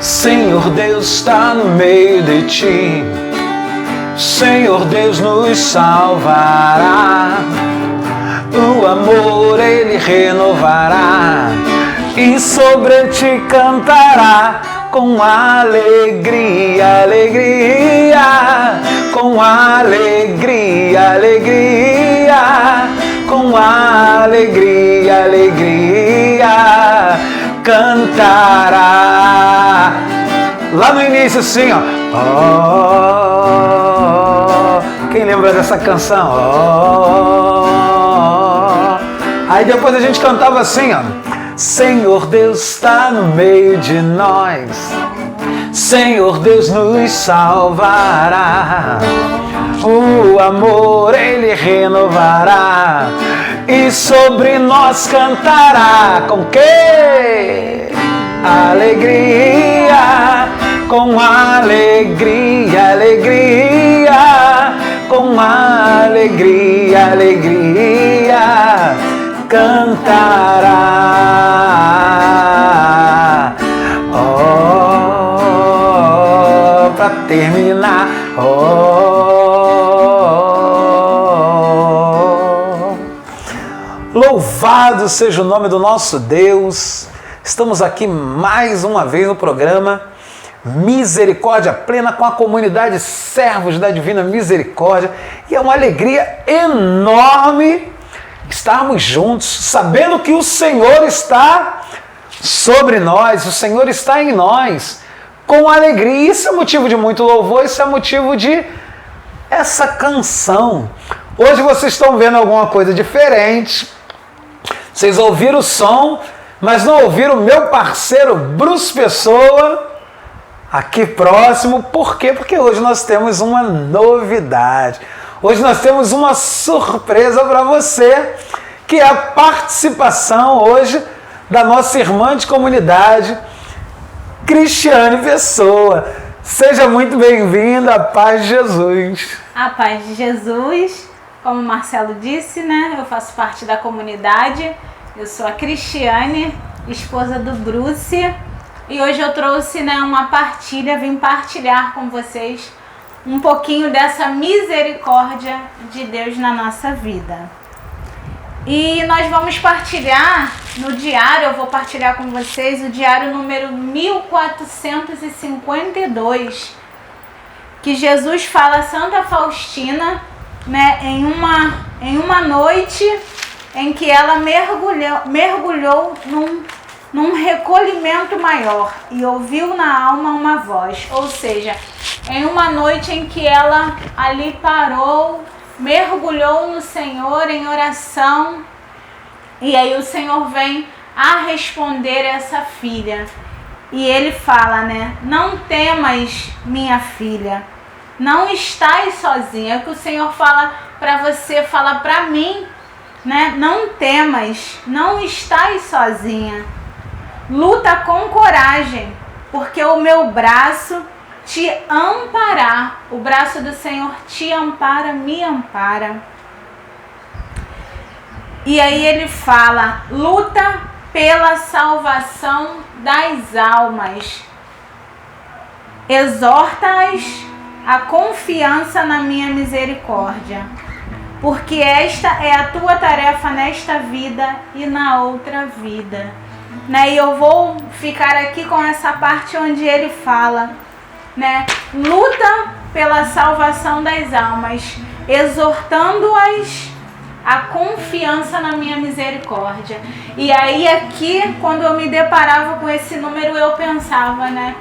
Senhor Deus está no meio de ti, Senhor Deus nos salvará, o amor Ele renovará e sobre ti cantará com alegria, alegria, com alegria, alegria, com alegria, alegria, cantará. Lá no início assim, ó. Oh, quem lembra dessa canção? Oh. Aí depois a gente cantava assim, ó. Senhor Deus está no meio de nós, Senhor Deus nos salvará, o amor Ele renovará e sobre nós cantará com que? Alegria, com alegria, alegria, com alegria, alegria, cantará. Oh, para terminar. Oh, louvado seja o nome do nosso Deus. Estamos aqui mais uma vez no programa Misericórdia Plena com a comunidade Servos da Divina Misericórdia. E é uma alegria enorme estarmos juntos, sabendo que o Senhor está sobre nós, o Senhor está em nós, com alegria. Isso é motivo de muito louvor, isso é motivo de essa canção. Hoje vocês estão vendo alguma coisa diferente, vocês ouviram o som, mas não ouviram o meu parceiro Bruce Pessoa, aqui próximo. Por quê? Porque hoje nós temos uma novidade. Hoje nós temos uma surpresa para você, que é a participação hoje da nossa irmã de comunidade, Cristiane Pessoa. Seja muito bem-vinda, a paz de Jesus. A paz de Jesus, como o Marcelo disse, né? Eu faço parte da comunidade. Eu sou a Cristiane, esposa do Bruce, e hoje eu trouxe, né, uma partilha, vim partilhar com vocês um pouquinho dessa misericórdia de Deus na nossa vida. E nós vamos partilhar no diário, eu vou partilhar com vocês o diário número 1452, que Jesus fala a Santa Faustina, né, em uma noite em que ela mergulhou num recolhimento maior e ouviu na alma uma voz. Ou seja, em uma noite em que ela ali parou, mergulhou no Senhor em oração, e aí o Senhor vem a responder essa filha. E ele fala, né? Não temas, minha filha, não estás sozinha. É o que o Senhor fala para você, fala para mim, né? Não temas, não estás sozinha. Luta com coragem, porque o meu braço te ampará. O braço do Senhor te ampara, me ampara. E aí ele fala, luta pela salvação das almas. Exorta-as a confiança na minha misericórdia, porque esta é a tua tarefa nesta vida e na outra vida. Né? E eu vou ficar aqui com essa parte onde ele fala, né? Luta pela salvação das almas, exortando-as a confiança na minha misericórdia. E aí aqui, quando eu me deparava com esse número, eu pensava, né?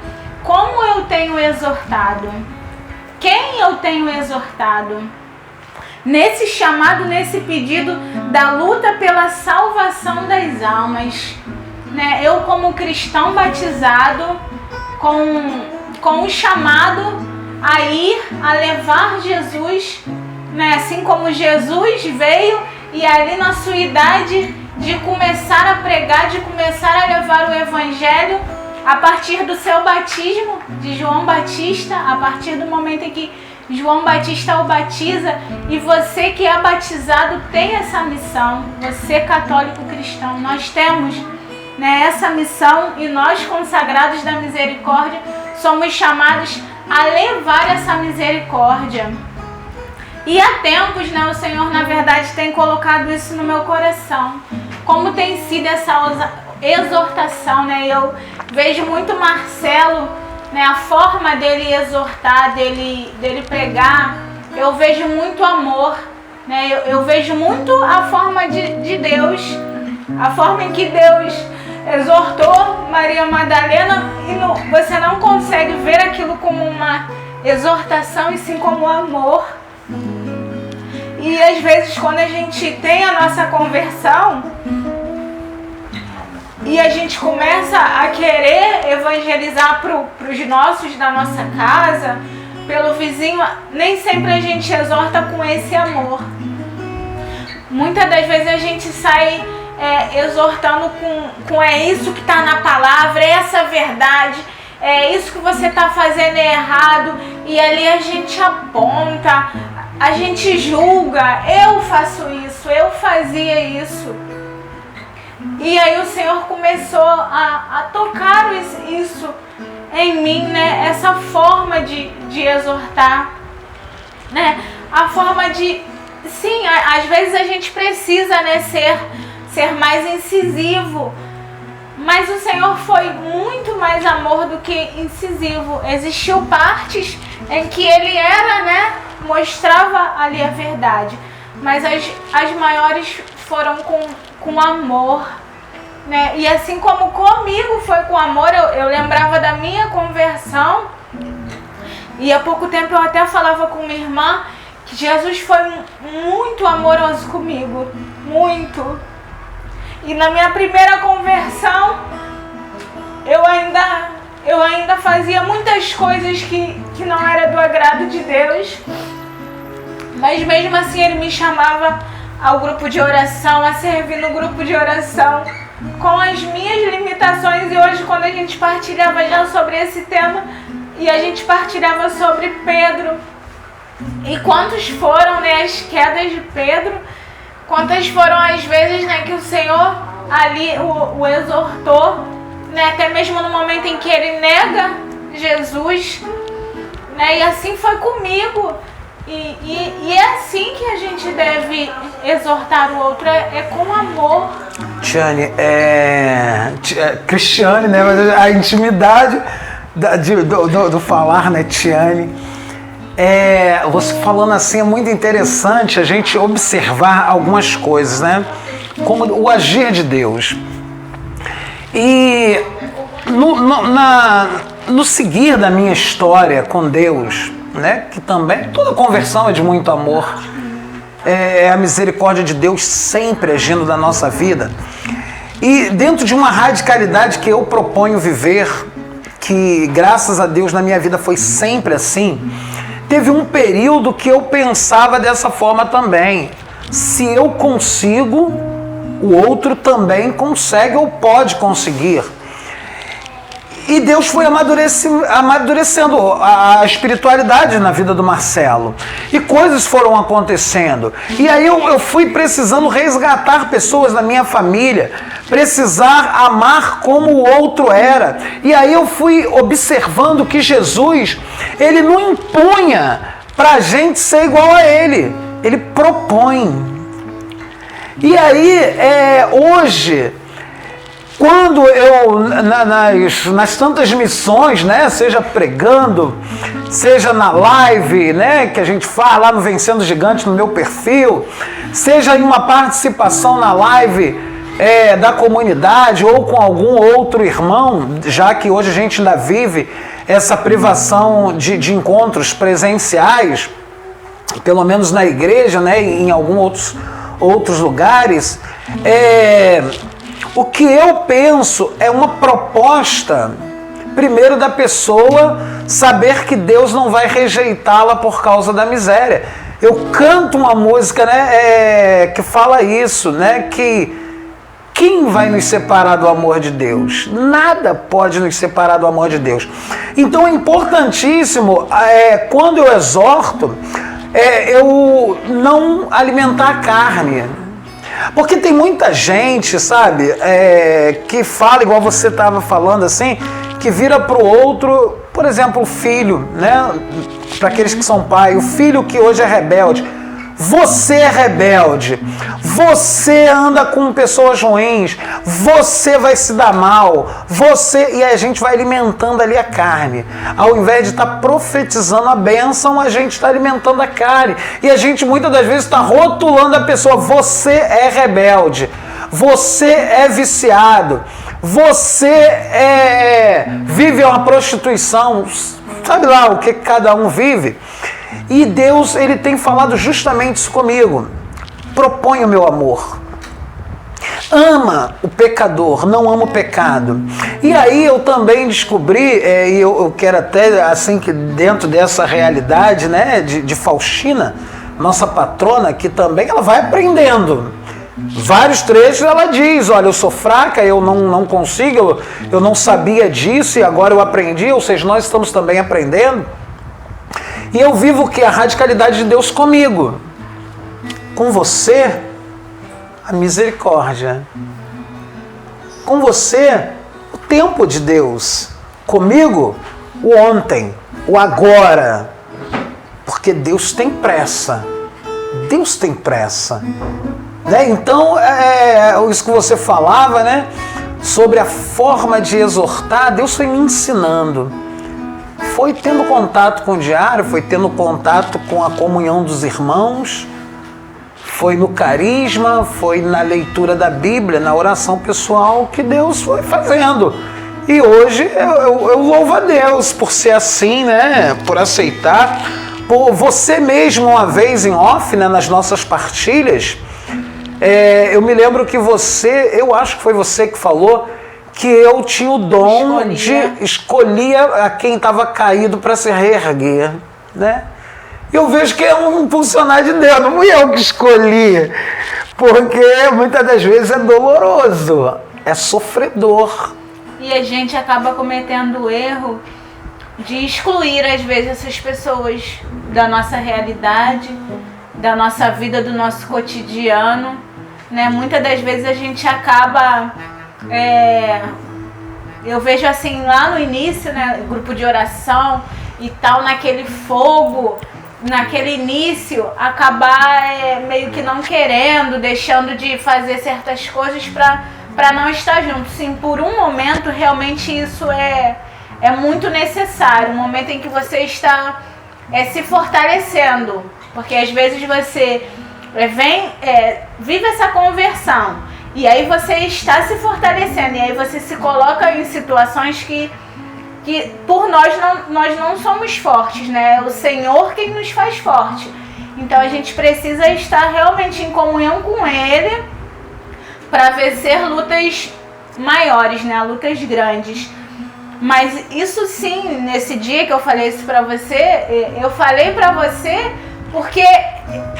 Como eu tenho exortado? Quem eu tenho exortado? Nesse chamado, nesse pedido da luta pela salvação das almas, né? Eu, como cristão batizado, com o chamado a ir, a levar Jesus, né? Assim como Jesus veio e ali na sua idade de começar a pregar, de começar a levar o Evangelho, a partir do seu batismo de João Batista, a partir do momento em que João Batista o batiza, e você que é batizado tem essa missão, você católico cristão, nós temos né, essa missão, e nós, consagrados da misericórdia, somos chamados a levar essa misericórdia. E há tempos, né, o Senhor, na verdade, tem colocado isso no meu coração. Como tem sido essa exortação, né? Eu vejo muito Marcelo, né, a forma dele exortar, dele pregar, eu vejo muito amor, né? Eu vejo muito a forma de Deus, a forma em que Deus exortou Maria Madalena, e você não consegue ver aquilo como uma exortação, e sim como amor. E às vezes, quando a gente tem a nossa conversão e a gente começa a querer evangelizar para os nossos da nossa casa, pelo vizinho, nem sempre a gente exorta com esse amor. Muitas das vezes a gente sai exortando com é isso que está na palavra, é essa verdade, é isso que você está fazendo é errado, e ali a gente aponta, a gente julga, eu faço isso, eu fazia isso. E aí o Senhor começou a tocar isso em mim, né? Essa forma de exortar, né? A forma de... Sim, às vezes a gente precisa, né, ser mais incisivo, mas o Senhor foi muito mais amor do que incisivo. Existiu partes em que Ele era, né, mostrava ali a verdade, mas as maiores foram com amor, né? E assim como comigo foi com amor, eu lembrava da minha conversão, e há pouco tempo eu até falava com minha irmã que Jesus foi muito amoroso comigo, muito. E na minha primeira conversão, eu ainda fazia muitas coisas que não era do agrado de Deus, mas mesmo assim Ele me chamava ao grupo de oração, a servir no grupo de oração, com as minhas limitações. E hoje, quando a gente partilhava já sobre esse tema, e a gente partilhava sobre Pedro, e quantos foram, né, as quedas de Pedro, quantas foram as vezes, né, que o Senhor ali o exortou, né, até mesmo no momento em que ele nega Jesus, né, e assim foi comigo. E é assim que a gente deve exortar o outro, é com amor. Tiane, Cristiane, né? Mas a intimidade do falar, né, Tiane? Você falando assim é muito interessante a gente observar algumas coisas, né? Como o agir de Deus. E no seguir da minha história com Deus, né, que também toda conversão é de muito amor, é a misericórdia de Deus sempre agindo na nossa vida, e dentro de uma radicalidade que eu proponho viver, que graças a Deus na minha vida foi sempre assim. Teve um período que eu pensava dessa forma também: se eu consigo, o outro também consegue ou pode conseguir. E Deus foi amadurecendo a espiritualidade na vida do Marcelo. E coisas foram acontecendo. E aí eu fui precisando resgatar pessoas da minha família, precisar amar como o outro era. E aí eu fui observando que Jesus, Ele não impunha para a gente ser igual a Ele. Ele propõe. E aí, hoje... Quando eu, nas tantas missões, né, seja pregando, seja na live, né, que a gente faz lá no Vencendo Gigante no meu perfil, seja em uma participação na live da comunidade ou com algum outro irmão, já que hoje a gente ainda vive essa privação de encontros presenciais, pelo menos na igreja, né, em alguns outros lugares, o que eu penso é uma proposta, primeiro, da pessoa saber que Deus não vai rejeitá-la por causa da miséria. Eu canto uma música, né, que fala isso, né, que quem vai nos separar do amor de Deus? Nada pode nos separar do amor de Deus. Então é importantíssimo, quando eu exorto, eu não alimentar a carne. Porque tem muita gente, sabe, que fala, igual você estava falando assim, que vira para o outro, por exemplo, o filho, né? Para aqueles que são pais, o filho que hoje é rebelde. Você é rebelde, você anda com pessoas ruins, você vai se dar mal, e a gente vai alimentando ali a carne. Ao invés de estar profetizando a bênção, a gente está alimentando a carne. E a gente muitas das vezes está rotulando a pessoa, você é rebelde, você é viciado, você vive uma prostituição, sabe lá o que cada um vive. E Deus, ele tem falado justamente isso comigo. Propõe o meu amor. Ama o pecador, não ama o pecado. E aí eu também descobri, e eu quero até, assim, que dentro dessa realidade, né, de Faustina, nossa patrona, que também ela vai aprendendo. Vários trechos ela diz, olha, eu sou fraca, eu não consigo, eu não sabia disso e agora eu aprendi, ou seja, nós estamos também aprendendo. E eu vivo o que? A radicalidade de Deus comigo. Com você, a misericórdia. Com você, o tempo de Deus. Comigo, o ontem, o agora. Porque Deus tem pressa. Deus tem pressa. Né? Então, isso que você falava, né? Sobre a forma de exortar, Deus foi me ensinando. Foi tendo contato com o diário, foi tendo contato com a comunhão dos irmãos, foi no carisma, foi na leitura da Bíblia, na oração pessoal que Deus foi fazendo. E hoje eu louvo a Deus por ser assim, né? Por aceitar. Por você mesmo, uma vez em off, né? Nas nossas partilhas, eu me lembro que eu acho que foi você que falou que eu tinha o dom de escolher a quem estava caído para se reerguer, né? Eu vejo que é um funcionário de Deus, não fui eu que escolhi, porque muitas das vezes é doloroso, é sofredor. E a gente acaba cometendo o erro de excluir, às vezes, essas pessoas da nossa realidade, da nossa vida, do nosso cotidiano, né? Muitas das vezes a gente acaba... eu vejo assim lá no início, né, grupo de oração e tal, naquele fogo, naquele início, acabar meio que não querendo, deixando de fazer certas coisas para não estar junto. Sim, por um momento realmente isso é muito necessário, um momento em que você está se fortalecendo, porque às vezes você vive essa conversão. E aí você está se fortalecendo, e aí você se coloca em situações que por nós não somos fortes, né? É o Senhor quem nos faz forte. Então a gente precisa estar realmente em comunhão com Ele para vencer lutas maiores, né? Lutas grandes. Mas isso sim, nesse dia que eu falei isso para você, eu falei para você porque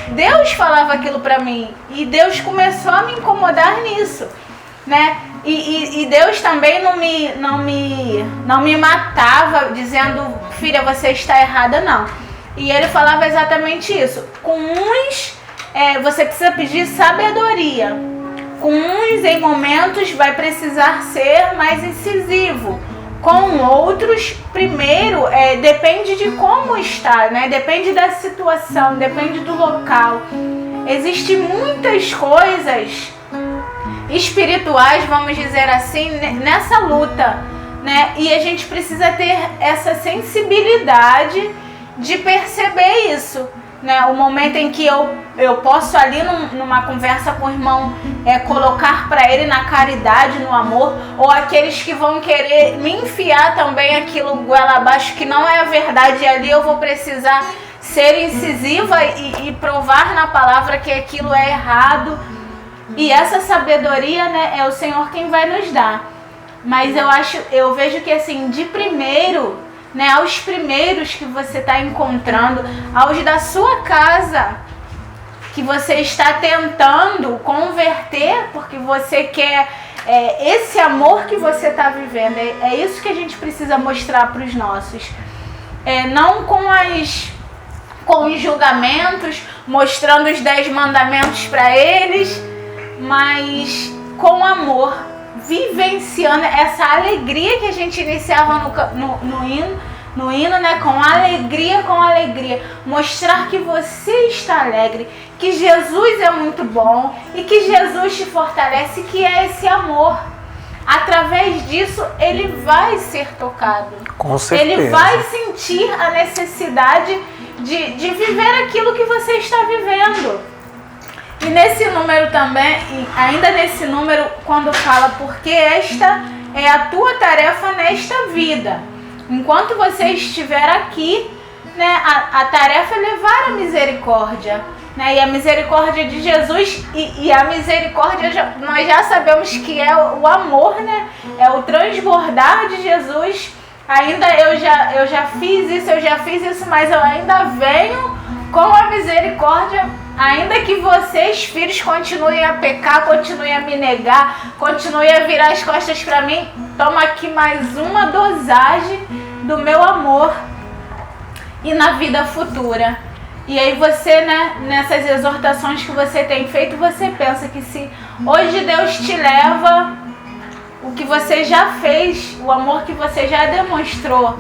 Deus falava aquilo para mim e Deus começou a me incomodar nisso, né? E Deus também não me matava dizendo, filha, você está errada, não. E Ele falava exatamente isso. Com uns, você precisa pedir sabedoria. Com uns, em momentos, vai precisar ser mais incisivo. Com outros, primeiro, depende de como está, né? Depende da situação, depende do local. Existem muitas coisas espirituais, vamos dizer assim, nessa luta, né? E a gente precisa ter essa sensibilidade de perceber isso, né? O momento em que eu posso ali numa conversa com o irmão colocar para ele na caridade, no amor, ou aqueles que vão querer me enfiar também aquilo goela abaixo que não é a verdade, e ali eu vou precisar ser incisiva e provar na palavra que aquilo é errado. E essa sabedoria, né, é o Senhor quem vai nos dar. Mas eu vejo que assim, de primeiro, né, aos primeiros que você está encontrando, aos da sua casa, que você está tentando converter, porque você quer esse amor que você está vivendo. É isso que a gente precisa mostrar para os nossos. Não com os julgamentos, mostrando os 10 mandamentos para eles, mas com amor, vivenciando essa alegria que a gente iniciava no hino, né? Com alegria, mostrar que você está alegre, que Jesus é muito bom e que Jesus te fortalece, que é esse amor. Através disso, ele vai ser tocado. Com certeza. Ele vai sentir a necessidade de viver aquilo que você está vivendo. E nesse número também, ainda nesse número, quando fala, porque esta é a tua tarefa nesta vida. Enquanto você estiver aqui, né, a tarefa é levar a misericórdia. Né? E a misericórdia de Jesus, e a misericórdia, nós já sabemos que é o amor, né? É o transbordar de Jesus. Ainda eu já fiz isso, mas eu ainda venho com a misericórdia. Ainda que vocês, filhos, continuem a pecar, continuem a me negar, continuem a virar as costas para mim, toma aqui mais uma dosagem do meu amor e na vida futura. E aí você, né, nessas exortações que você tem feito, você pensa que se hoje Deus te leva, o que você já fez, o amor que você já demonstrou,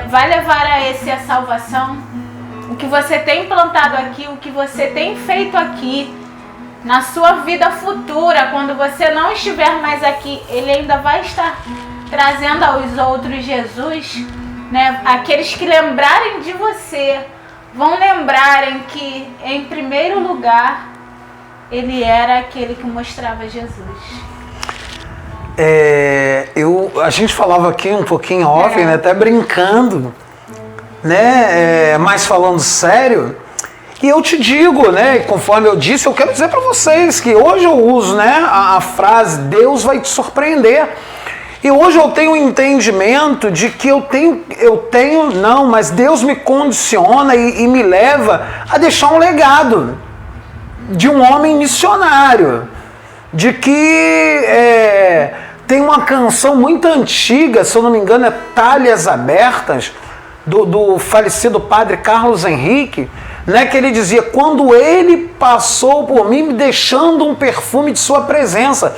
vai levar a esse a salvação. O que você tem plantado aqui, o que você tem feito aqui, na sua vida futura, quando você não estiver mais aqui, ele ainda vai estar trazendo aos outros Jesus, né? Aqueles que lembrarem de você, vão lembrarem que, em primeiro lugar, ele era aquele que mostrava Jesus. A gente falava aqui um pouquinho off, né, até brincando, né, mas falando sério, e eu te digo, né, conforme eu disse, eu quero dizer para vocês que hoje eu uso, né, a frase Deus vai te surpreender. E hoje eu tenho um entendimento de que mas Deus me condiciona e me leva a deixar um legado de um homem missionário, de que tem uma canção muito antiga, se eu não me engano é Talhas Abertas, do falecido padre Carlos Henrique, né, que ele dizia, quando ele passou por mim, me deixando um perfume de sua presença.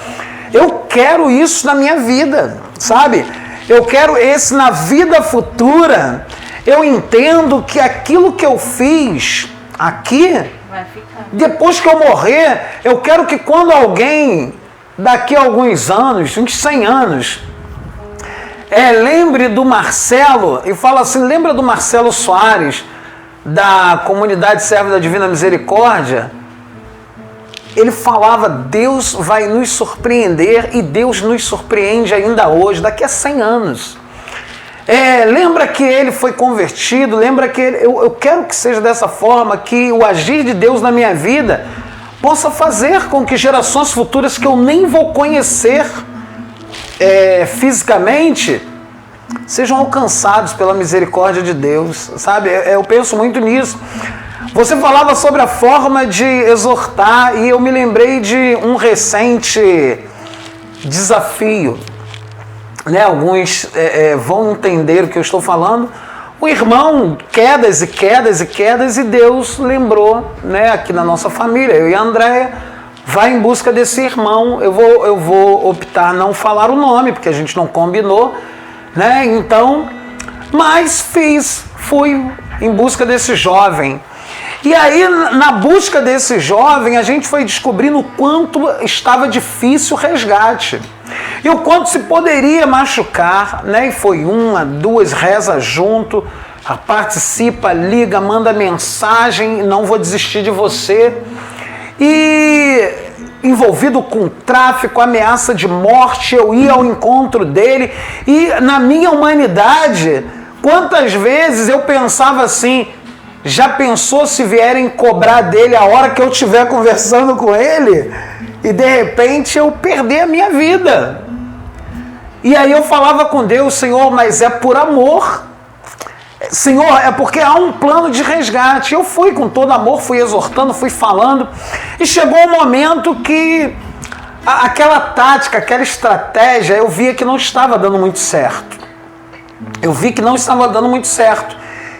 Eu quero isso na minha vida, sabe? Eu quero esse na vida futura. Eu entendo que aquilo que eu fiz aqui, Vai ficar. Depois que eu morrer, eu quero que quando alguém, daqui a alguns anos, uns 100 anos, lembre do Marcelo e fala assim, lembra do Marcelo Soares, da Comunidade Servo da Divina Misericórdia? Ele falava, Deus vai nos surpreender e Deus nos surpreende ainda hoje, daqui a 100 anos. Lembra que ele foi convertido, lembra que eu quero que seja dessa forma, que o agir de Deus na minha vida possa fazer com que gerações futuras que eu nem vou conhecer fisicamente sejam alcançados pela misericórdia de Deus, sabe? Eu penso muito nisso. Você falava sobre a forma de exortar e eu me lembrei de um recente desafio, né? Alguns vão entender o que eu estou falando. O irmão, quedas e quedas e quedas, e Deus lembrou, né, aqui na nossa família, eu e a Andréia, vai em busca desse irmão. Eu vou optar não falar o nome, porque a gente não combinou, né? Então, mas fui em busca desse jovem. E aí, na busca desse jovem, a gente foi descobrindo o quanto estava difícil o resgate. E o quanto se poderia machucar, né? E foi 1, 2, reza junto, participa, liga, manda mensagem, não vou desistir de você. E envolvido com tráfico, ameaça de morte, eu ia ao encontro dele. E na minha humanidade, quantas vezes eu pensava assim, já pensou se vierem cobrar dele a hora que eu estiver conversando com ele? E de repente eu perder a minha vida. E aí eu falava com Deus, Senhor, mas é por amor. Senhor, é porque há um plano de resgate. Eu fui com todo amor, fui exortando, fui falando. E chegou um momento que aquela tática, aquela estratégia, eu via que não estava dando muito certo.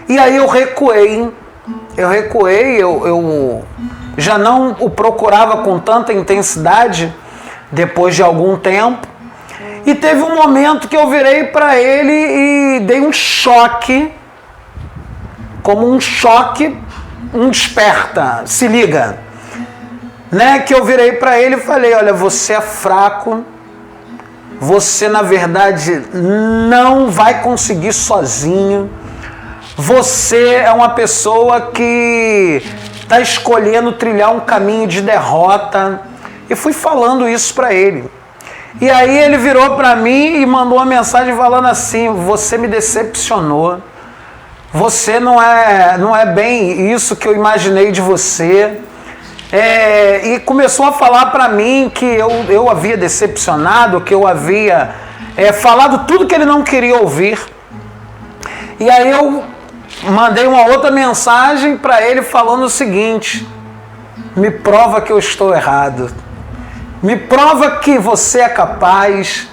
E aí eu recuei, já não o procurava com tanta intensidade depois de algum tempo. E teve um momento que eu virei para ele e dei um choque, como um choque, um desperta, se liga, né? Que eu virei para ele e falei: olha, você é fraco, você na verdade não vai conseguir sozinho, você é uma pessoa que está escolhendo trilhar um caminho de derrota. E fui falando isso para ele. E aí ele virou para mim e mandou uma mensagem falando assim: você me decepcionou, você não é bem isso que eu imaginei de você. E começou a falar para mim que eu havia decepcionado, que eu havia falado tudo que ele não queria ouvir. E aí eu mandei uma outra mensagem para ele falando o seguinte: me prova que eu estou errado. Me prova que você é capaz,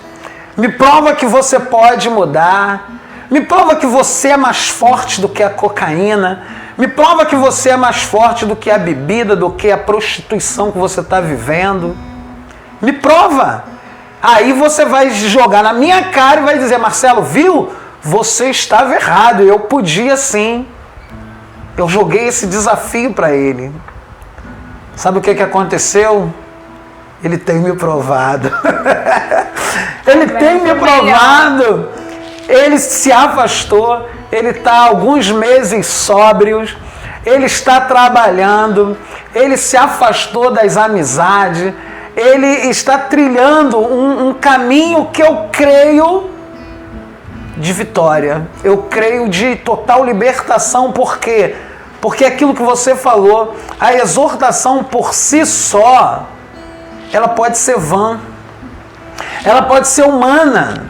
me prova que você pode mudar, me prova que você é mais forte do que a cocaína, me prova que você é mais forte do que a bebida, do que a prostituição que você está vivendo. Me prova. Aí você vai jogar na minha cara e vai dizer: Marcelo, viu? Você estava errado, eu podia sim. Eu joguei esse desafio para ele. Sabe o que aconteceu? Ele tem me provado. Ele tem me provado. Ele se afastou. Ele está alguns meses sóbrios. Ele está trabalhando. Ele se afastou das amizades. Ele está trilhando um caminho que eu creio de vitória. Eu creio de total libertação. Por quê? Porque aquilo que você falou, a exortação por si só, ela pode ser vã, ela pode ser humana,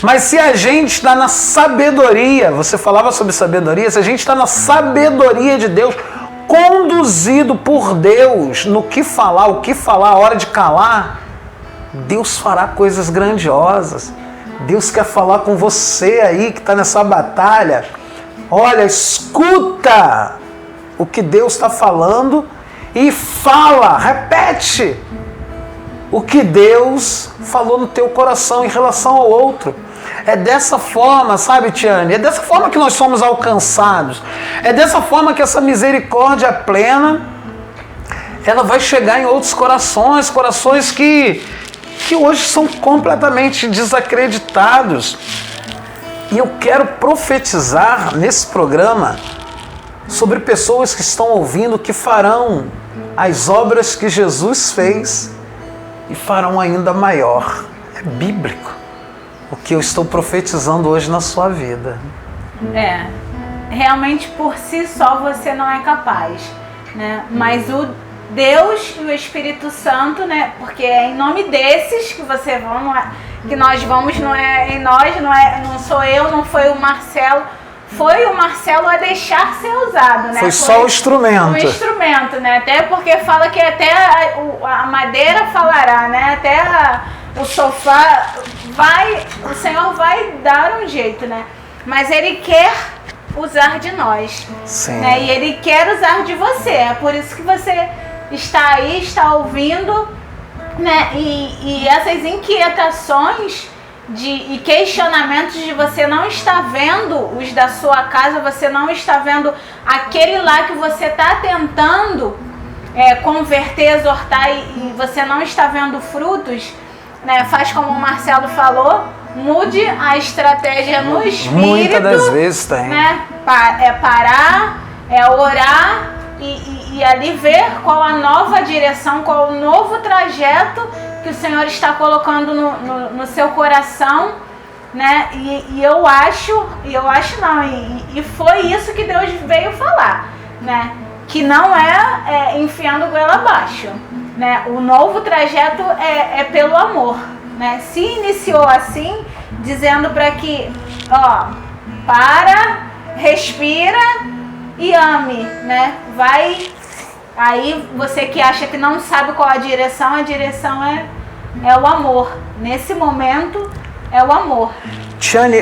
mas se a gente está na sabedoria, você falava sobre sabedoria, se a gente está na sabedoria de Deus, conduzido por Deus no que falar, o que falar, a hora de calar, Deus fará coisas grandiosas. Deus quer falar com você aí que está nessa batalha. Olha, escuta o que Deus está falando e fala, repete o que Deus falou no teu coração em relação ao outro. É dessa forma, sabe, Tiane? É dessa forma que nós somos alcançados. É dessa forma que essa misericórdia plena, ela vai chegar em outros corações, corações que hoje são completamente desacreditados. E eu quero profetizar nesse programa sobre pessoas que estão ouvindo, que farão as obras que Jesus fez e farão ainda maior. É bíblico o que eu estou profetizando hoje na sua vida. Realmente por si só você não é capaz, né? Mas o Deus e o Espírito Santo, né? Porque é em nome desses que você que nós vamos, não é em nós, não sou eu, não foi o Marcelo. Foi o Marcelo a deixar ser usado, né? Foi só o instrumento. Um instrumento, né? Até porque fala que até a madeira falará, né? Até o sofá o Senhor vai dar um jeito, né? Mas Ele quer usar de nós. Sim. Né? E Ele quer usar de você. É por isso que você está aí, está ouvindo, né? E essas inquietações e questionamentos de você não estar vendo os da sua casa, você não está vendo aquele lá que você está tentando converter, exortar e você não está vendo frutos, né? Faz como o Marcelo falou, mude a estratégia no espírito. Muitas das vezes tem. Né? Parar, orar e ali ver qual a nova direção, qual o novo trajeto que o Senhor está colocando no seu coração, né? E eu acho não, e foi isso que Deus veio falar, né? Que não é enfiando o goela abaixo, né? O novo trajeto é pelo amor, né? Se iniciou assim, dizendo para que, para, respira e ame, né? Vai. Aí você que acha que não sabe qual a direção é o amor. Nesse momento é o amor. Tiane,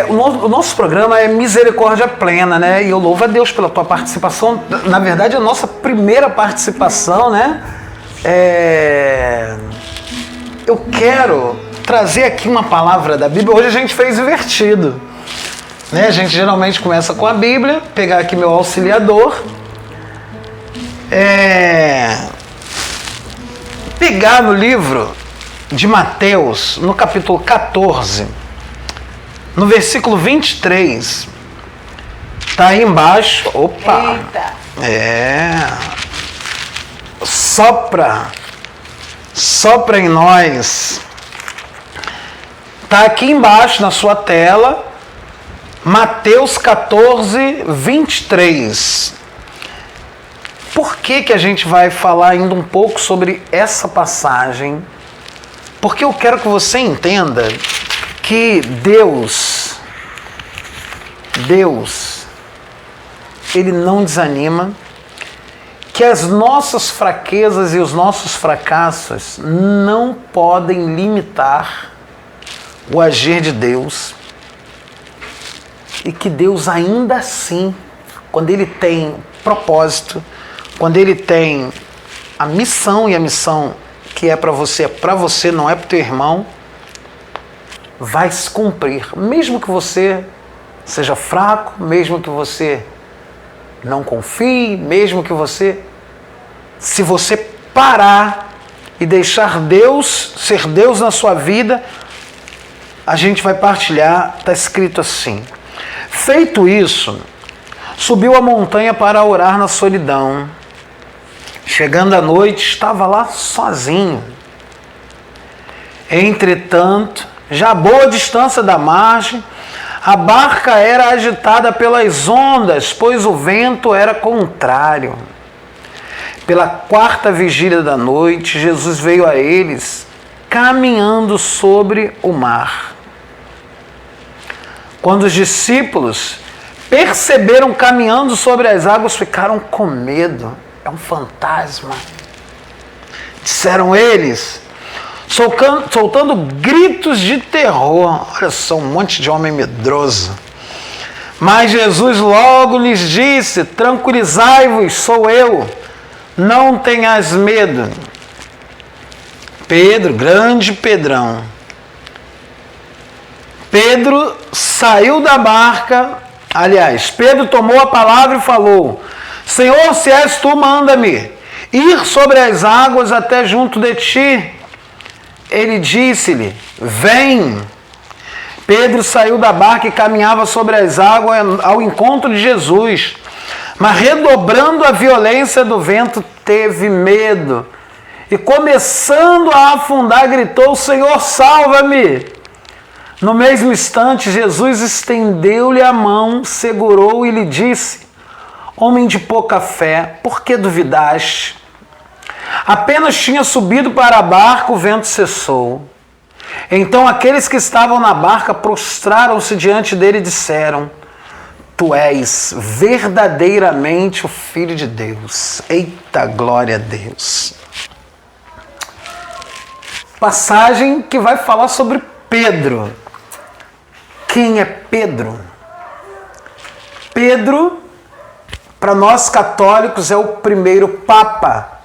o nosso programa é Misericórdia Plena, né? E eu louvo a Deus pela tua participação. Na verdade, a nossa primeira participação, né? Eu quero trazer aqui uma palavra da Bíblia. Hoje a gente fez invertido, né? A gente geralmente começa com a Bíblia. Pegar aqui meu auxiliador. Pegar no livro de Mateus, no capítulo 14, no versículo 23, tá aí embaixo. Opa! Eita! Sopra em nós. Tá aqui embaixo na sua tela, Mateus 14, 23. Por que a gente vai falar ainda um pouco sobre essa passagem? Porque eu quero que você entenda que Deus, Ele não desanima, que as nossas fraquezas e os nossos fracassos não podem limitar o agir de Deus, e que Deus ainda assim, quando Ele tem propósito, quando Ele tem a missão, e a missão que é para você, não é para o teu irmão, vai se cumprir, mesmo que você seja fraco, mesmo que você não confie, mesmo que se você parar e deixar Deus ser Deus na sua vida, a gente vai partilhar. Está escrito assim: feito isso, subiu a montanha para orar na solidão. Chegando à noite, estava lá sozinho. Entretanto, já a boa distância da margem, a barca era agitada pelas ondas, pois o vento era contrário. Pela 4ª vigília da noite, Jesus veio a eles, caminhando sobre o mar. Quando os discípulos perceberam caminhando sobre as águas, ficaram com medo. É um fantasma, disseram eles, soltando gritos de terror. Olha só, um monte de homem medroso. Mas Jesus logo lhes disse: tranquilizai-vos, sou eu, não tenhas medo. Pedro, grande Pedrão, Pedro saiu da barca. Aliás, Pedro tomou a palavra e falou: Senhor, se és tu, manda-me ir sobre as águas até junto de ti. Ele disse-lhe: vem. Pedro saiu da barca e caminhava sobre as águas ao encontro de Jesus. Mas, redobrando a violência do vento, teve medo. E, começando a afundar, gritou: Senhor, salva-me! No mesmo instante, Jesus estendeu-lhe a mão, segurou e lhe disse: homem de pouca fé, por que duvidaste? Apenas tinha subido para a barca, o vento cessou. Então aqueles que estavam na barca prostraram-se diante dele e disseram: tu és verdadeiramente o Filho de Deus. Eita, glória a Deus. Passagem que vai falar sobre Pedro. Quem é Pedro? Pedro, para nós católicos, é o primeiro Papa,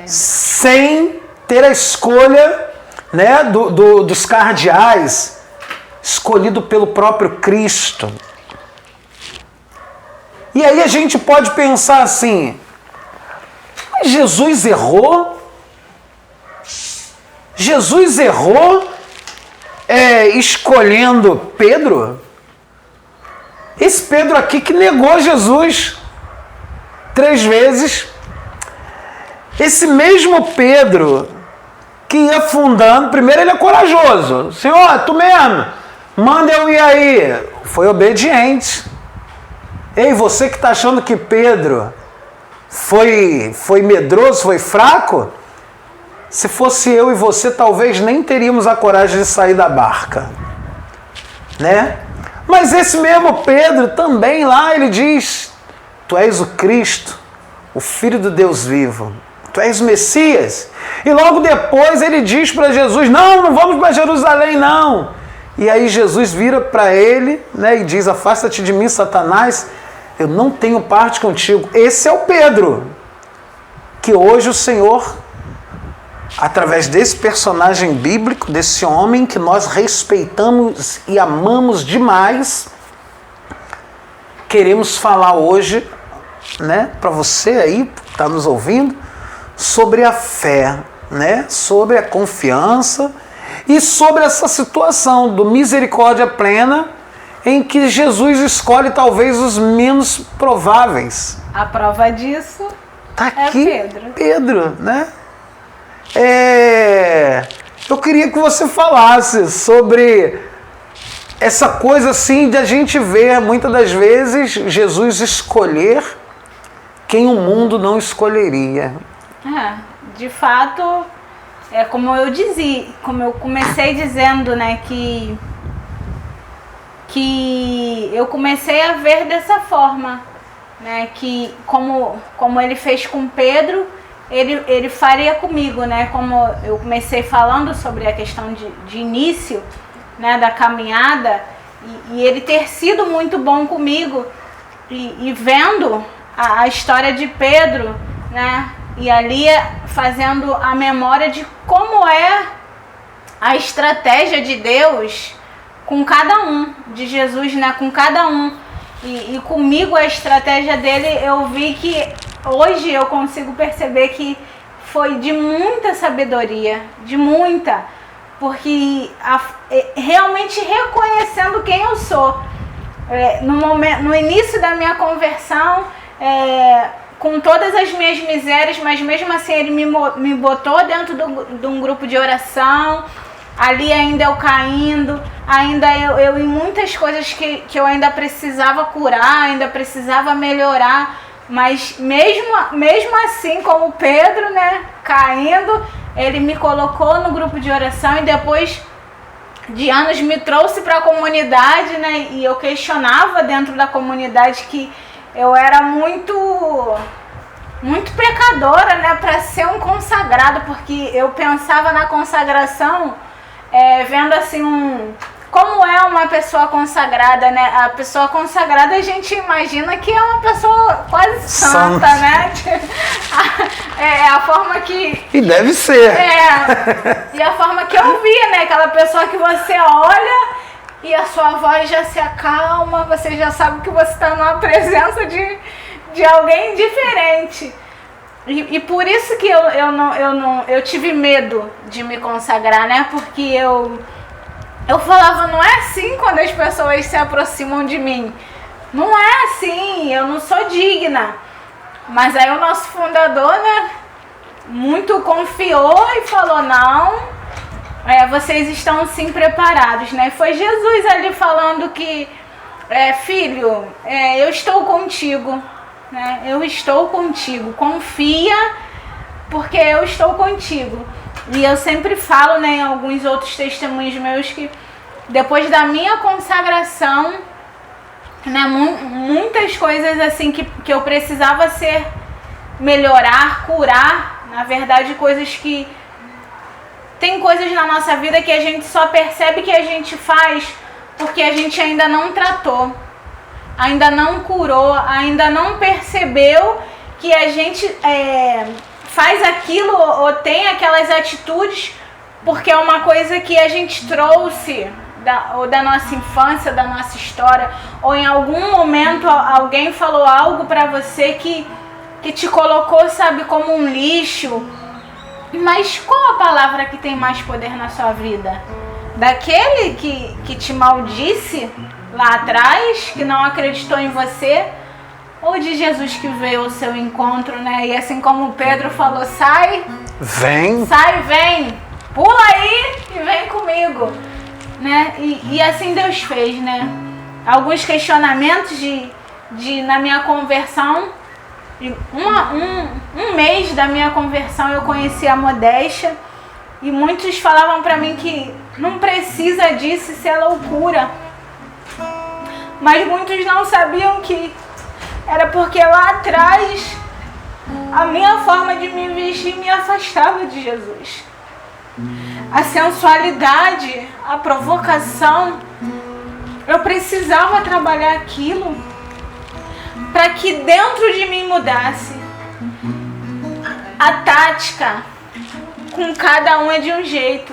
sem ter a escolha, né, dos cardeais, escolhido pelo próprio Cristo. E aí a gente pode pensar assim: mas Jesus errou? Jesus errou escolhendo Pedro? Esse Pedro aqui que negou Jesus 3 vezes. Esse mesmo Pedro que ia afundando, primeiro ele é corajoso. Senhor, tu mesmo, manda eu ir aí. Foi obediente. Ei, você que está achando que Pedro foi medroso, foi fraco, se fosse eu e você, talvez nem teríamos a coragem de sair da barca, né? Mas esse mesmo Pedro também lá, ele diz: tu és o Cristo, o Filho do Deus vivo, tu és o Messias. E logo depois ele diz para Jesus: não vamos para Jerusalém não, E aí Jesus vira para ele, né, e diz: afasta-te de mim, Satanás, eu não tenho parte contigo. Esse é o Pedro, que hoje o Senhor, através desse personagem bíblico, desse homem que nós respeitamos e amamos demais, queremos falar hoje, né, para você aí que está nos ouvindo, sobre a fé, né, sobre a confiança e sobre essa situação do misericórdia plena, em que Jesus escolhe talvez os menos prováveis. A prova disso Tá aqui, é Pedro. Pedro, né? Eu queria que você falasse sobre essa coisa assim de a gente ver muitas das vezes Jesus escolher quem o mundo não escolheria. De fato, como eu dizia, como eu comecei dizendo, né, que eu comecei a ver dessa forma, né, que como ele fez com Pedro, ele faria comigo, né, como eu comecei falando sobre a questão de início, né, da caminhada, e ele ter sido muito bom comigo, e vendo a história de Pedro, né, e ali fazendo a memória de como é a estratégia de Deus com cada um, de Jesus, né, com cada um. E comigo a estratégia dele, eu vi que hoje eu consigo perceber que foi de muita sabedoria, de muita, porque realmente reconhecendo quem eu sou. No início da minha conversão, com todas as minhas misérias, mas mesmo assim ele me botou dentro de um grupo de oração, ali ainda eu caindo, ainda eu em muitas coisas que eu ainda precisava curar, ainda precisava melhorar, mas mesmo assim, como Pedro, né, caindo, ele me colocou no grupo de oração e depois de anos me trouxe para a comunidade, né, e eu questionava dentro da comunidade que eu era muito pecadora, né, para ser um consagrado, porque eu pensava na consagração, vendo assim como é uma pessoa consagrada, né? A pessoa consagrada a gente imagina que é uma pessoa quase santa, né? É a forma que... E deve ser. E a forma que eu via, né? Aquela pessoa que você olha e a sua voz já se acalma, você já sabe que você está numa presença de alguém diferente. E por isso que eu tive medo de me consagrar, né? Porque eu falava, não é assim quando as pessoas se aproximam de mim. Não é assim, eu não sou digna. Mas aí o nosso fundador, né, muito confiou e falou, não, vocês estão sim preparados, né? Foi Jesus ali falando que, filho, eu estou contigo, né? Eu estou contigo, confia, porque eu estou contigo. E eu sempre falo, né, em alguns outros testemunhos meus, que depois da minha consagração, né, muitas coisas assim que eu precisava melhorar, curar, na verdade coisas que... Tem coisas na nossa vida que a gente só percebe que a gente faz porque a gente ainda não tratou, ainda não curou, ainda não percebeu que a gente... faz aquilo ou tem aquelas atitudes porque é uma coisa que a gente trouxe da nossa infância, da nossa história, ou em algum momento alguém falou algo pra você que te colocou, sabe, como um lixo. Mas qual a palavra que tem mais poder na sua vida? Daquele que te maldisse lá atrás, que não acreditou em você, ou de Jesus que veio ao seu encontro, né? E assim como Pedro falou, sai, vem, pula aí e vem comigo, né? E assim Deus fez, né? Alguns questionamentos na minha conversão, um mês da minha conversão eu conheci a modéstia, e muitos falavam pra mim que não precisa disso, isso é loucura. Mas muitos não sabiam que era porque lá atrás a minha forma de me vestir me afastava de Jesus. a sensualidade, a provocação. Eu precisava trabalhar aquilo para que dentro de mim mudasse. A tática com cada um é de um jeito.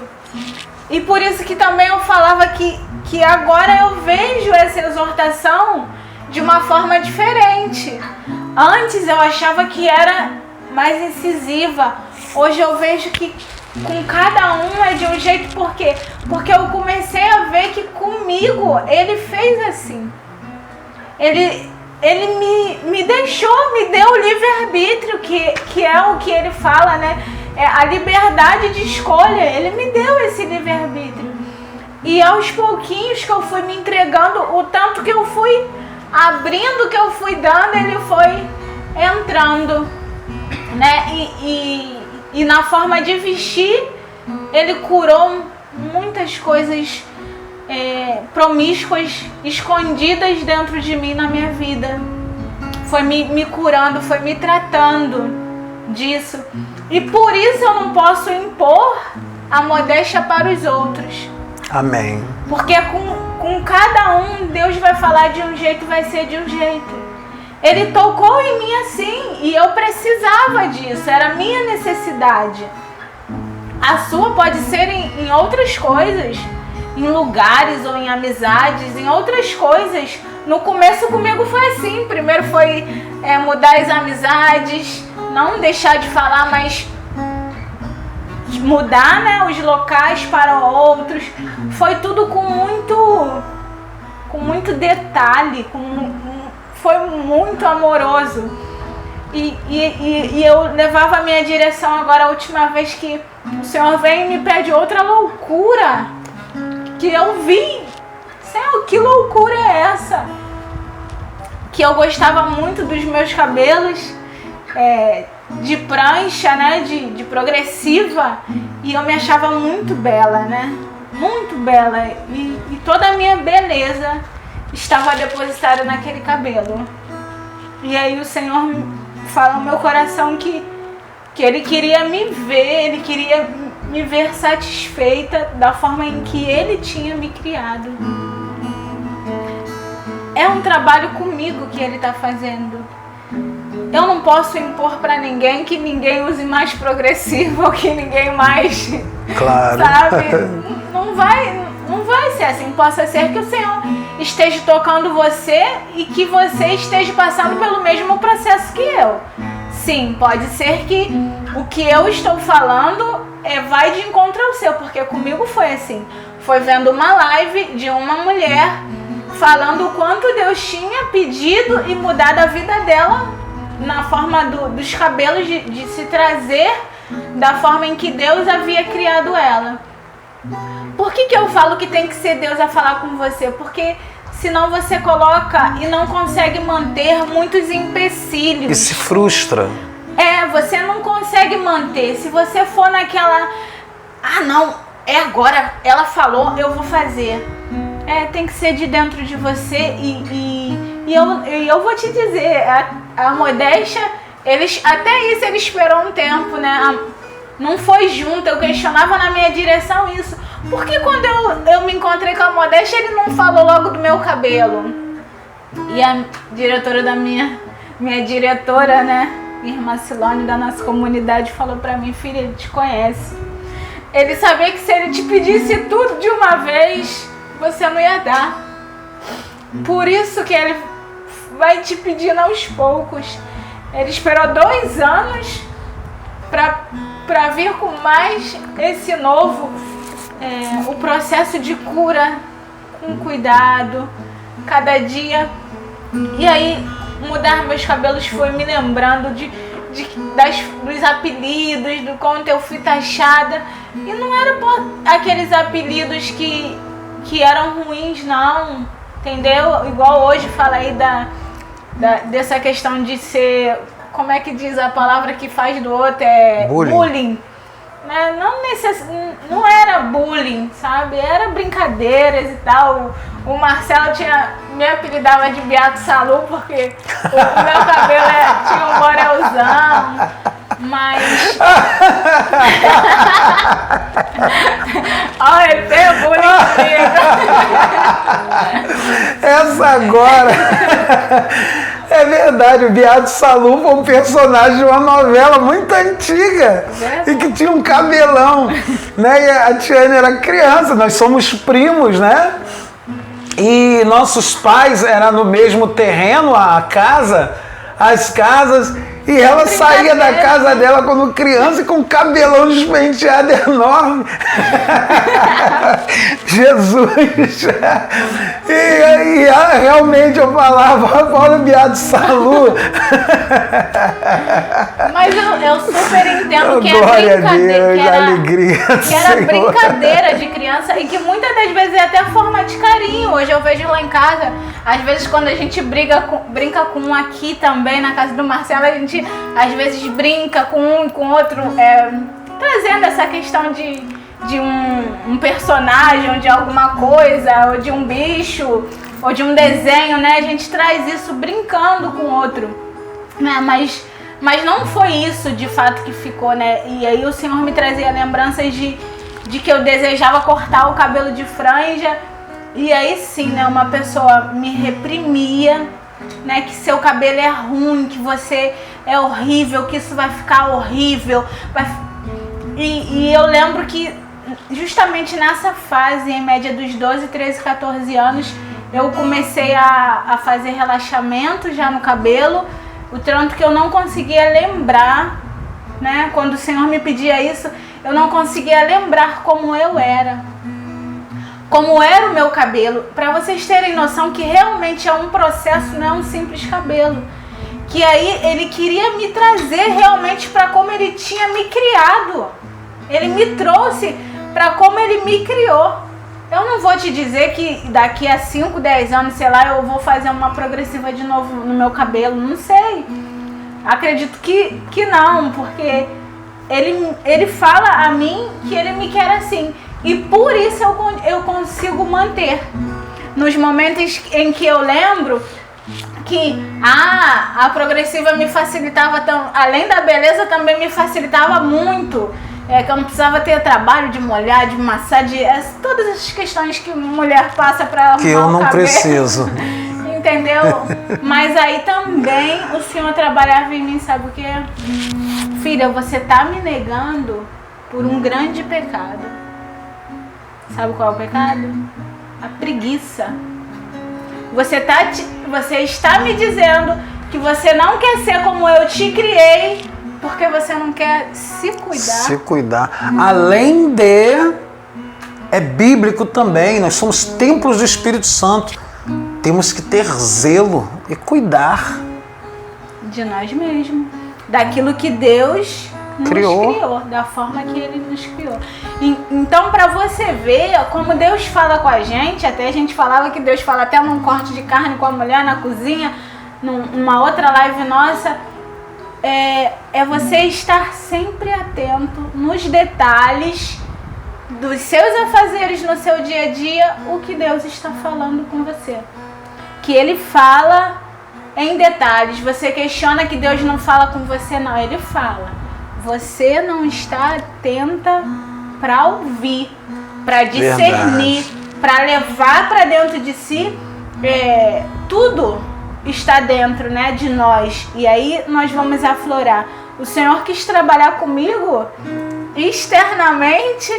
E por isso que também eu falava que agora eu vejo essa exortação de uma forma diferente. Antes eu achava que era mais incisiva. Hoje eu vejo que com cada um é de um jeito. Por quê? Porque eu comecei a ver que comigo ele fez assim. Ele me deixou, me deu o livre-arbítrio, que é o que ele fala, né? É a liberdade de escolha. Ele me deu esse livre-arbítrio. E aos pouquinhos que eu fui me entregando, o tanto que eu fui abrindo, que eu fui dando, ele foi entrando, né? E na forma de vestir, ele curou muitas coisas promíscuas, escondidas dentro de mim na minha vida. Foi me curando, foi me tratando disso. E por isso eu não posso impor a modéstia para os outros. Amém. Porque com cada um, Deus vai falar de um jeito, vai ser de um jeito. Ele tocou em mim assim, e eu precisava disso, era a minha necessidade. A sua pode ser em outras coisas, em lugares ou em amizades, em outras coisas. No começo comigo foi assim, primeiro foi mudar as amizades, não deixar de falar, mas mudar, né, os locais para outros. Foi tudo com muito detalhe, foi muito amoroso. E eu levava a minha direção agora, a última vez que o Senhor vem e me pede outra loucura, que eu vi. Senhor, que loucura é essa? Que eu gostava muito dos meus cabelos, de prancha, né, de progressiva, e eu me achava muito bela, né? Muito bela. E toda a minha beleza estava depositada naquele cabelo. E aí o Senhor fala no meu coração que Ele queria me ver, Ele queria me ver satisfeita da forma em que Ele tinha me criado. É um trabalho comigo que Ele está fazendo. Eu não posso impor para ninguém que ninguém use mais progressivo ou que ninguém mais... Claro. Sabe? Não vai ser assim. Possa ser que o Senhor esteja tocando você e que você esteja passando pelo mesmo processo que eu. Sim, pode ser que o que eu estou falando vai de encontro ao seu, porque comigo foi assim. Foi vendo uma live de uma mulher falando o quanto Deus tinha pedido e mudado a vida dela na forma dos cabelos, de se trazer da forma em que Deus havia criado ela. Por que eu falo que tem que ser Deus a falar com você? Porque senão você coloca e não consegue manter muitos empecilhos. E se frustra. Você não consegue manter. Se você for naquela... não, agora, ela falou, eu vou fazer. Tem que ser de dentro de você. E eu vou te dizer, a modéstia, até isso ele esperou um tempo, né? Não foi junto, eu questionava na minha direção isso. Por que quando eu me encontrei com a modéstia, ele não falou logo do meu cabelo? E a diretora minha diretora, né, irmã Silone, da nossa comunidade, falou pra mim: filha, ele te conhece. Ele sabia que se ele te pedisse tudo de uma vez, você não ia dar. Por isso que ele vai te pedindo aos poucos. Ele esperou 2 anos para vir com mais esse novo, o processo de cura, com cuidado, cada dia. E aí, mudar meus cabelos foi me lembrando dos apelidos, do quanto eu fui taxada. E não era por aqueles apelidos que eram ruins, não, entendeu? Igual hoje fala aí dessa questão de ser, como é que diz a palavra que faz do outro? Bullying. Né? Não era bullying, sabe? Era brincadeiras e tal. O Marcelo me apelidava de Beato Salu porque o meu cabelo tinha um borelzão. Mas... Olha, tem bonitinho. Essa agora... É verdade, o Beato Salu foi um personagem de uma novela muito antiga e que tinha um cabelão, né? E a Tiane era criança, nós somos primos, né? E nossos pais eram no mesmo terreno, as casas, e ela saía da casa dela quando criança e com um cabelão despenteado enorme. Jesus! E realmente eu falava, olha o Beato Salu. Mas eu super entendo que Glória é brincadeira, a Deus, alegria, que era brincadeira de criança e que muitas das vezes é até forma de carinho. Hoje eu vejo lá em casa, às vezes quando a gente brinca com um aqui também, na casa do Marcelo, a gente às vezes brinca com um e com outro, trazendo essa questão de um personagem, ou de alguma coisa, ou de um bicho, ou de um desenho, né? A gente traz isso brincando com o outro, né? Mas não foi isso de fato que ficou, né? E aí o Senhor me trazia lembranças de que eu desejava cortar o cabelo de franja, e aí sim, né? Uma pessoa me reprimia, né? Que seu cabelo é ruim, que você é horrível, que isso vai ficar horrível. E eu lembro que justamente nessa fase, em média dos 12, 13, 14 anos, eu comecei a fazer relaxamento já no cabelo, o tanto que eu não conseguia lembrar, né? Quando o Senhor me pedia isso, eu não conseguia lembrar como eu era. Como era o meu cabelo, para vocês terem noção que realmente é um processo, não é um simples cabelo. Que aí ele queria me trazer realmente para como ele tinha me criado. Ele me trouxe para como ele me criou. Eu não vou te dizer que daqui a 5, 10 anos, sei lá, eu vou fazer uma progressiva de novo no meu cabelo, não sei. Acredito que não, porque ele fala a mim que ele me quer assim. E por isso eu consigo manter. Nos momentos em que eu lembro que a progressiva me facilitava, além da beleza, também me facilitava muito. Que eu não precisava ter trabalho de molhar, de massar, todas essas questões que mulher passa para arrumar que eu não cabelo. preciso. Entendeu? Mas aí também o Senhor trabalhava em mim, sabe o quê? Filha, você tá me negando por um grande pecado. Sabe qual é o pecado? A preguiça. Você está me dizendo que você não quer ser como eu te criei, porque você não quer se cuidar. Se cuidar. Além é bíblico também, nós somos templos do Espírito Santo. Temos que ter zelo e cuidar de nós mesmos, daquilo que Deus nos criou, da forma que Ele nos criou. Então, para você ver como Deus fala com a gente, até a gente falava que Deus fala até num corte de carne com a mulher na cozinha, numa outra live nossa, é você estar sempre atento nos detalhes dos seus afazeres no seu dia a dia, o que Deus está falando com você. Que Ele fala em detalhes. Você questiona que Deus não fala com você, não, Ele fala. Você não está atenta para ouvir, para discernir, para levar para dentro de si. Tudo está dentro, né, de nós. E aí nós vamos aflorar. O Senhor quis trabalhar comigo externamente,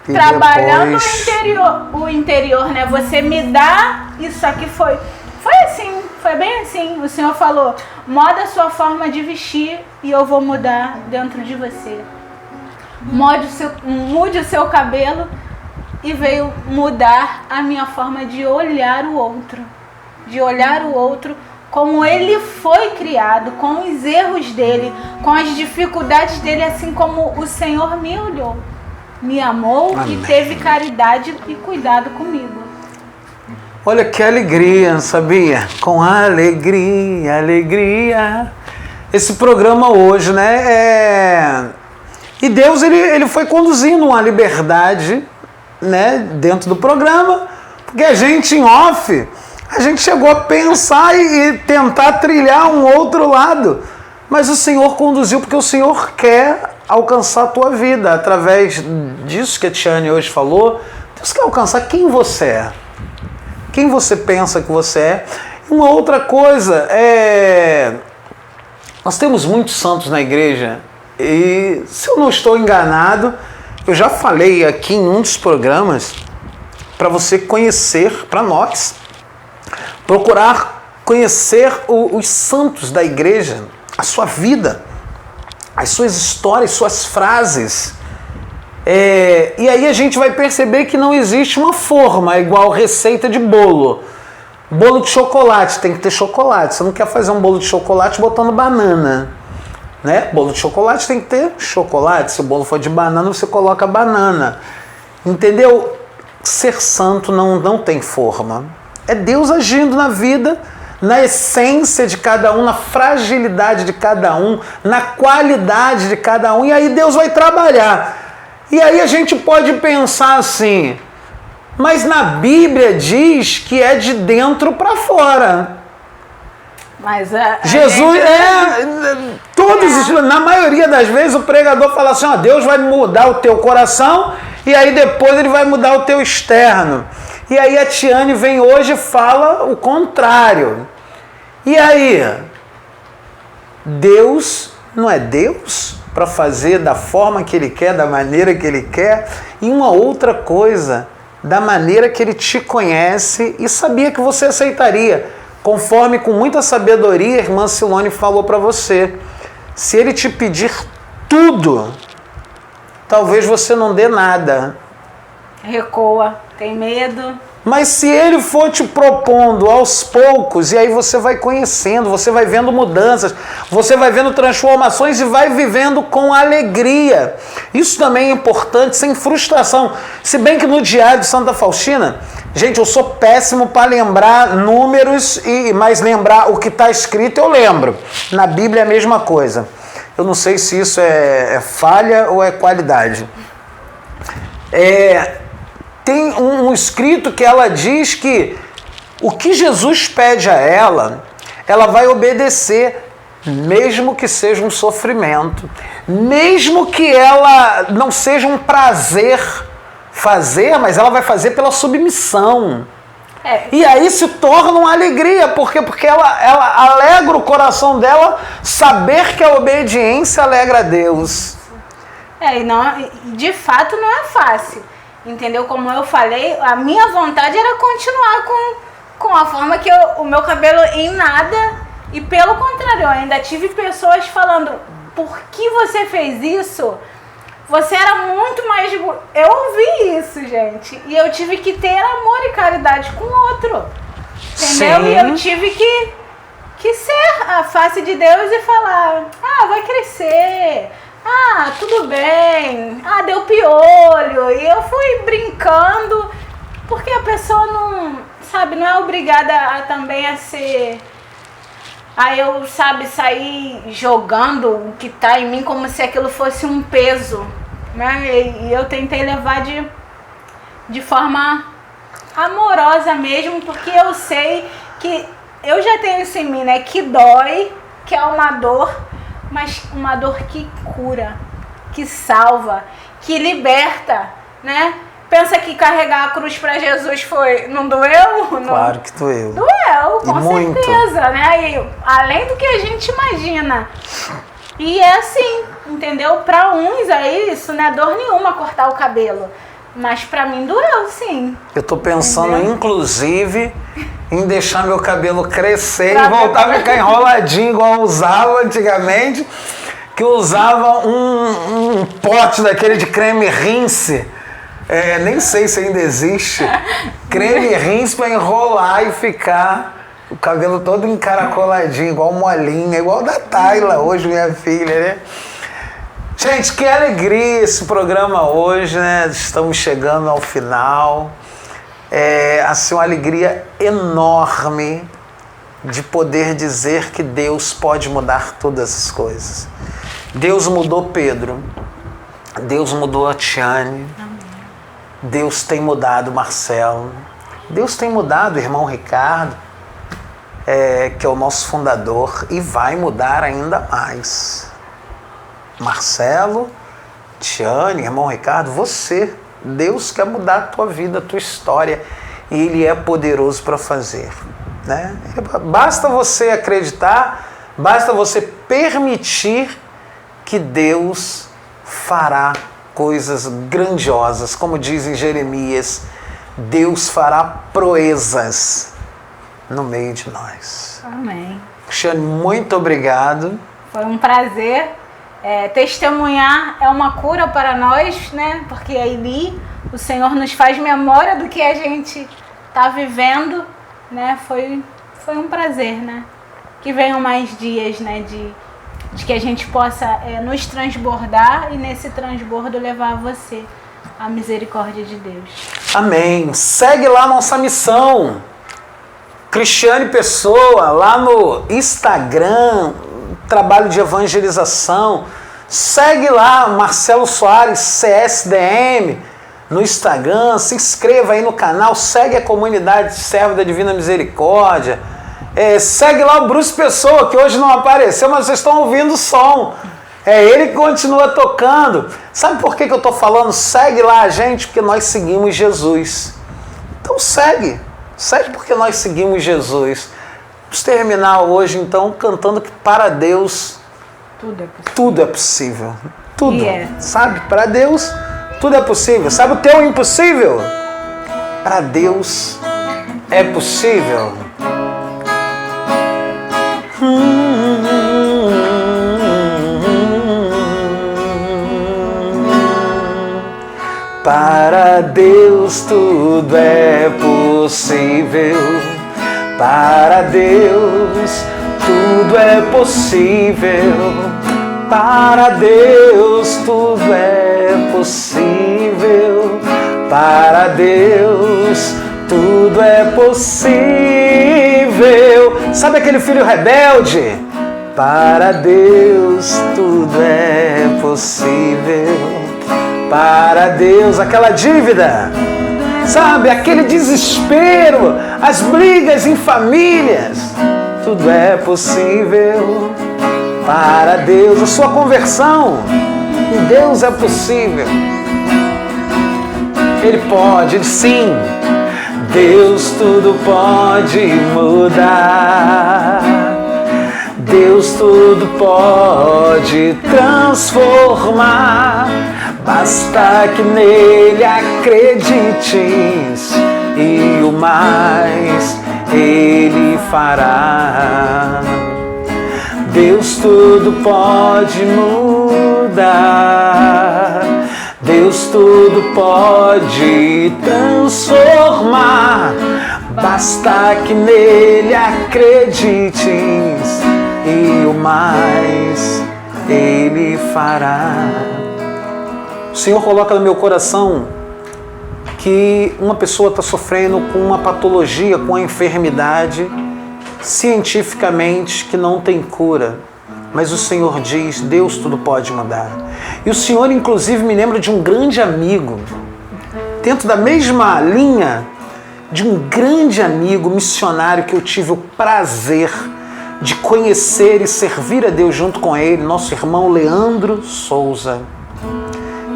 e trabalhando depois... o interior, né? Você me dá isso aqui, foi assim, foi bem assim. O Senhor falou, muda a sua forma de vestir e eu vou mudar dentro de você. Mude o seu cabelo e veio mudar a minha forma de olhar o outro. De olhar o outro como ele foi criado, com os erros dele, com as dificuldades dele, assim como o Senhor me olhou. Me amou. Amém. E teve caridade e cuidado comigo. Olha que alegria, sabia? Com alegria, alegria. Esse programa hoje, né? E Deus, ele foi conduzindo uma liberdade, né? Dentro do programa, porque a gente em off, a gente chegou a pensar e tentar trilhar um outro lado, Mas o Senhor conduziu porque o Senhor quer alcançar a tua vida. Através disso que a Tiane hoje falou, Deus quer alcançar quem você é. Quem você pensa que você é. E uma outra coisa, nós temos muitos santos na igreja e, se eu não estou enganado, eu já falei aqui em um dos programas para você conhecer, para nós, procurar conhecer os santos da igreja, a sua vida, as suas histórias, suas frases. E aí a gente vai perceber que não existe uma forma igual receita de bolo. Bolo de chocolate, tem que ter chocolate. Você não quer fazer um bolo de chocolate botando banana, né? Bolo de chocolate tem que ter chocolate. Se o bolo for de banana, você coloca banana. Entendeu? Ser santo não tem forma. É Deus agindo na vida, na essência de cada um, na fragilidade de cada um, na qualidade de cada um. E aí Deus vai trabalhar. E aí a gente pode pensar assim, mas na Bíblia diz que é de dentro para fora. Mas Jesus na maioria das vezes o pregador fala assim, Deus vai mudar o teu coração e aí depois ele vai mudar o teu externo. E aí a Tiane vem hoje e fala o contrário. E aí, Deus não é Deus para fazer da forma que Ele quer, da maneira que Ele quer? E uma outra coisa, da maneira que Ele te conhece e sabia que você aceitaria, conforme com muita sabedoria a irmã Silone falou para você. Se Ele te pedir tudo, talvez você não dê nada. Recua, tem medo. Mas se Ele for te propondo aos poucos, e aí você vai conhecendo, você vai vendo mudanças, você vai vendo transformações e vai vivendo com alegria. Isso também é importante, sem frustração. Se bem que no Diário de Santa Faustina, gente, eu sou péssimo para lembrar números, mas lembrar o que está escrito eu lembro. Na Bíblia é a mesma coisa. Eu não sei se isso é falha ou é qualidade. Tem um escrito que ela diz que o que Jesus pede a ela, ela vai obedecer, mesmo que seja um sofrimento, mesmo que ela não seja um prazer fazer, mas ela vai fazer pela submissão. E aí se torna uma alegria, porque ela alegra o coração dela saber que a obediência alegra a Deus. E não, de fato não é fácil. Entendeu? Como eu falei, a minha vontade era continuar com a forma que o meu cabelo em nada. E pelo contrário, eu ainda tive pessoas falando, por que você fez isso? Você era muito mais... Eu ouvi isso, gente. E eu tive que ter amor e caridade com o outro. Entendeu? Sim. E eu tive que ser a face de Deus e falar, vai crescer... tudo bem, deu piolho, e eu fui brincando, porque a pessoa não é obrigada também a ser, eu, sair jogando o que tá em mim como se aquilo fosse um peso, né? E eu tentei levar de forma amorosa mesmo, porque eu sei que eu já tenho isso em mim, né, que dói, que é uma dor, mas uma dor que cura, que salva, que liberta, né? Pensa que carregar a cruz para Jesus não doeu? Claro que doeu. Doeu, com muito. certeza, né? E além do que a gente imagina. E é assim, entendeu? Para uns aí isso não é dor nenhuma cortar o cabelo. Mas pra mim doeu, sim. Eu tô pensando, inclusive, em deixar meu cabelo crescer e voltar a ficar enroladinho igual eu usava antigamente, que eu usava um pote daquele de creme rinse. Nem sei se ainda existe. Creme rinse pra enrolar e ficar o cabelo todo encaracoladinho, igual molinha, igual da Tayla hoje, minha filha, né? Gente, que alegria esse programa hoje, né? Estamos chegando ao final. Assim, uma alegria enorme de poder dizer que Deus pode mudar todas as coisas. Deus mudou Pedro. Deus mudou a Tiane. Deus tem mudado o Marcelo. Deus tem mudado o irmão Ricardo. que é o nosso fundador, e vai mudar ainda mais. Marcelo, Tiane, irmão Ricardo, você, Deus quer mudar a tua vida, a tua história, e Ele é poderoso para fazer, né? Basta você acreditar, basta você permitir que Deus fará coisas grandiosas, como diz em Jeremias, Deus fará proezas no meio de nós. Amém. Cristiane, muito obrigado. Foi um prazer. Testemunhar é uma cura para nós, né? Porque aí o Senhor nos faz memória do que a gente está vivendo, né? Foi um prazer, né? Que venham mais dias, né? De que a gente possa nos transbordar e nesse transbordo levar a você a misericórdia de Deus. Amém. Segue lá nossa missão. Cristiane Pessoa, lá no Instagram, trabalho de evangelização. Segue lá, Marcelo Soares, CSDM, no Instagram. Se inscreva aí no canal, segue a comunidade Servo da Divina Misericórdia. Segue lá o Bruce Pessoa, que hoje não apareceu, mas vocês estão ouvindo o som. Ele que continua tocando. Sabe por que eu estou falando? Segue lá a gente, porque nós seguimos Jesus. Então segue porque nós seguimos Jesus. Vamos terminar hoje, então, cantando que para Deus tudo é possível. Tudo. Sabe? Para Deus tudo é possível. Sabe o teu impossível? Para Deus é possível. Para Deus tudo é possível. Para Deus tudo é possível. Para Deus tudo é possível. Para Deus tudo é possível. Sabe aquele filho rebelde? Para Deus tudo é possível. Para Deus, aquela dívida, sabe, aquele desespero, as brigas em famílias, tudo é possível. Para Deus, a sua conversão, em Deus é possível. Ele pode, Ele sim. Deus tudo pode mudar. Deus tudo pode transformar. Basta que nele acredites e o mais ele fará. Deus tudo pode mudar. Deus tudo pode transformar. Basta que nele acredites e o mais ele fará. O Senhor coloca no meu coração que uma pessoa está sofrendo com uma patologia, com uma enfermidade, cientificamente que não tem cura. Mas o Senhor diz, Deus tudo pode mudar. E o Senhor, inclusive, me lembra de um grande amigo, dentro da mesma linha, de um grande amigo missionário que eu tive o prazer de conhecer e servir a Deus junto com ele, nosso irmão Leandro Souza,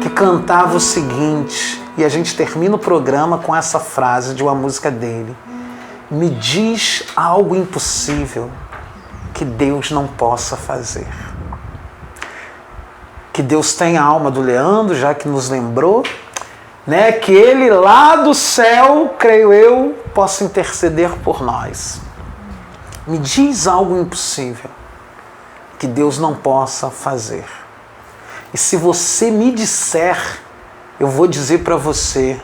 que cantava o seguinte, e a gente termina o programa com essa frase de uma música dele: me diz algo impossível que Deus não possa fazer. Que Deus tenha a alma do Leandro, já que nos lembrou, né, que ele lá do céu, creio eu, possa interceder por nós. Me diz algo impossível que Deus não possa fazer. E se você me disser, eu vou dizer para você,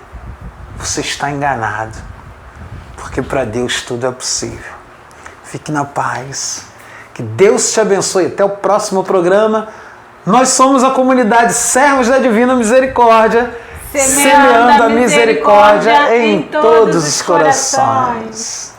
você está enganado, porque para Deus tudo é possível. Fique na paz, que Deus te abençoe. Até o próximo programa. Nós somos a comunidade Servos da Divina Misericórdia, semeando a misericórdia em todos os corações.